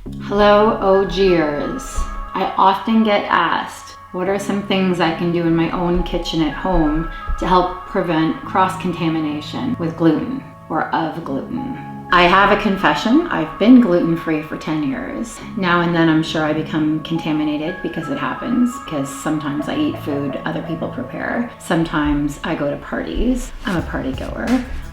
Hello, OGers. I often get asked, what are some things I can do in my own kitchen at home to help prevent cross-contamination with gluten or of gluten? I have a confession. I've been gluten-free for 10 years. Now and then I'm sure I become contaminated because it happens, because sometimes I eat food other people prepare. Sometimes I go to parties. I'm a party goer.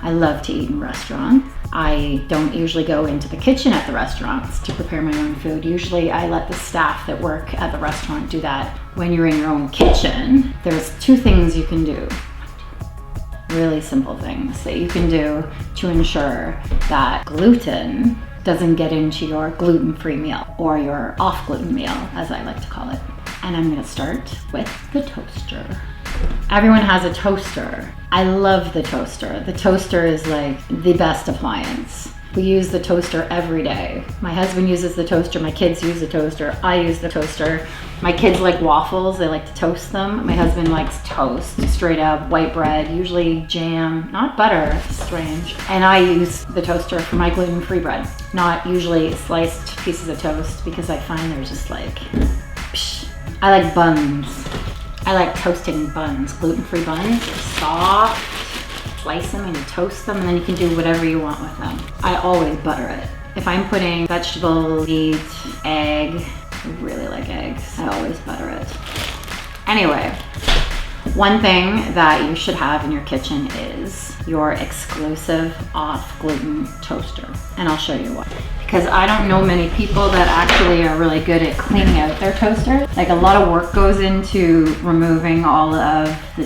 I love to eat in restaurants. I don't usually go into the kitchen at the restaurants to prepare my own food. Usually I let the staff that work at the restaurant do that. When you're in your own kitchen, there's two things you can do. Really simple things that you can do to ensure that gluten doesn't get into your gluten-free meal or your off-gluten meal, as I like to call it. And I'm gonna start with the toaster. Everyone has a toaster. I love the toaster. The toaster is like the best appliance. We use the toaster every day. My husband uses the toaster, my kids use the toaster, I use the toaster. My kids like waffles, they like to toast them. My husband likes toast, straight up white bread, usually jam, not butter, strange. And I use the toaster for my gluten-free bread, not usually sliced pieces of toast because I find they're just like, psh. I like buns. I like toasting buns, gluten-free buns. They're soft. Slice them and you toast them, and then you can do whatever you want with them. I always butter it. If I'm putting vegetable, meat, egg, I really like eggs, I always butter it. Anyway, one thing that you should have in your kitchen is your exclusive off-gluten toaster. And I'll show you why. Because I don't know many people that actually are really good at cleaning out their toaster. Like, a lot of work goes into removing all of the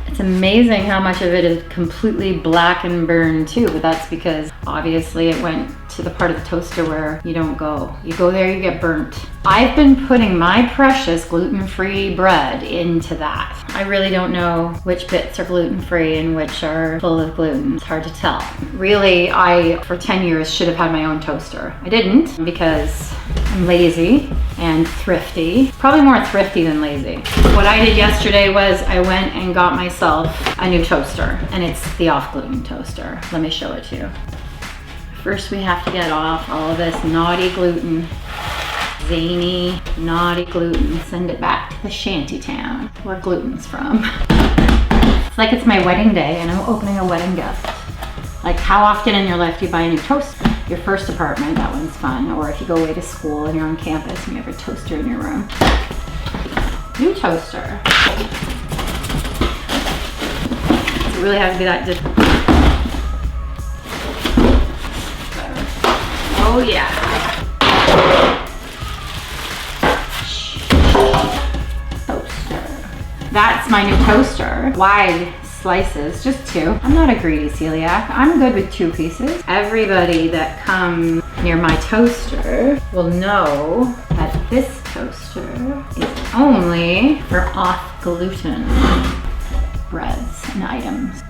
It's amazing how much of it is completely black and burned too, but that's because obviously it went to the part of the toaster where you don't go. You go there, you get burnt. I've been putting my precious gluten-free bread into that. I really don't know which bits are gluten-free and which are full of gluten. It's hard to tell. Really, I, for 10 years, should have had my own toaster. I didn't because I'm lazy and thrifty. Probably more thrifty than lazy. What I did yesterday was I went and got myself a new toaster, and it's the off-gluten toaster. Let me show it to you. First, we have to get off all of this naughty gluten. Zany, naughty gluten. Send it back to the shanty town where gluten's from. It's like it's my wedding day and I'm opening a wedding gift. Like, how often in your life do you buy a new toaster? Your first apartment, that one's fun. Or if you go away to school and you're on campus and you have a toaster in your room. New toaster. Does it really have to be that different? Oh yeah. Toaster. That's my new toaster. Wide slices, just 2. I'm not a greedy celiac. I'm good with 2 pieces. Everybody that comes near my toaster will know that this toaster is only for off-gluten breads and items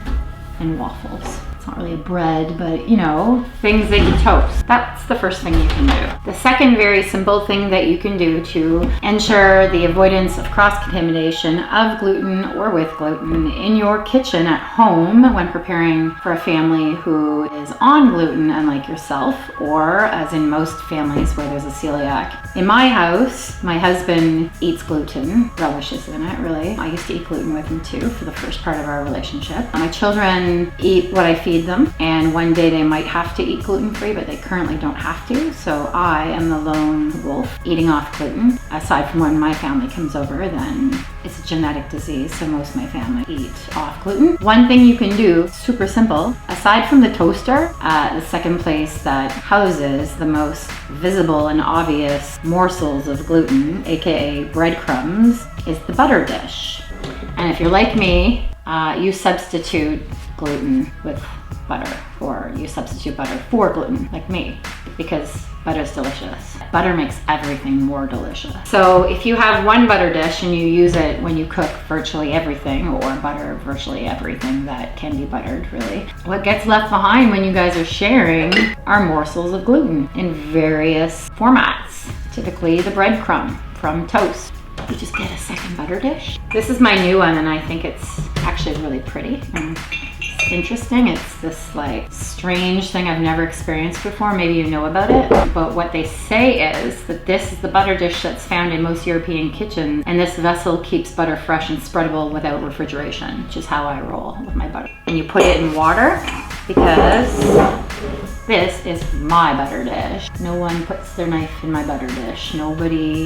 and waffles. It's not really a bread, but you know, things that you toast. That's the first thing you can do. The second very simple thing that you can do to ensure the avoidance of cross-contamination of gluten or with gluten in your kitchen at home when preparing for a family who is on gluten, unlike yourself, or as in most families where there's a celiac. In my house, my husband eats gluten, relishes in it, really. I used to eat gluten with him too for the first part of our relationship. My children eat what I feed them, and one day they might have to eat gluten-free, but they currently don't have to, so I am the lone wolf eating off gluten. Aside from when my family comes over, then it's a genetic disease, so most of my family eat off gluten. One thing you can do, super simple, aside from the toaster, the second place that houses the most visible and obvious morsels of gluten, aka breadcrumbs, is the butter dish. And if you're like me, you substitute gluten with butter, or you substitute butter for gluten, like me, because butter's delicious. Butter makes everything more delicious. So if you have one butter dish and you use it when you cook virtually everything, or butter virtually everything that can be buttered, really, what gets left behind when you guys are sharing are morsels of gluten in various formats, typically the breadcrumb from toast. You just get a second butter dish. This is my new one, and I think it's actually really pretty and interesting. It's this like strange thing I've never experienced before. Maybe you know about it, but what they say is that this is the butter dish that's found in most European kitchens, and this vessel keeps butter fresh and spreadable without refrigeration, which is how I roll with my butter. And you put it in water because this is my butter dish. No one puts their knife in my butter dish. Nobody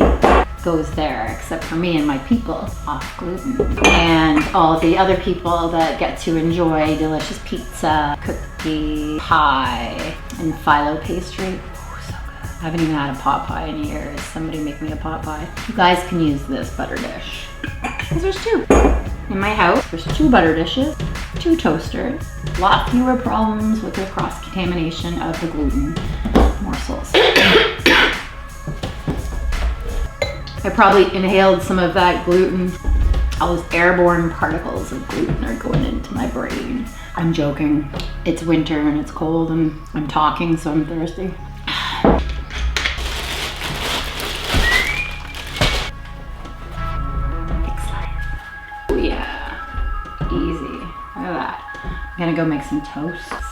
goes there except for me and my people off gluten. And all the other people that get to enjoy delicious pizza, cookie, pie, and phyllo pastry. Oh, so good. I haven't even had a pot pie in years. Somebody make me a pot pie. You guys can use this butter dish. Because there's two. In my house, there's 2 butter dishes, 2 toasters, a lot fewer problems with the cross-contamination of the gluten morsels. I probably inhaled some of that gluten. All those airborne particles of gluten are going into my brain. I'm joking. It's winter and it's cold and I'm talking, so I'm thirsty. Oh yeah, easy. Look at that. I'm gonna go make some toast.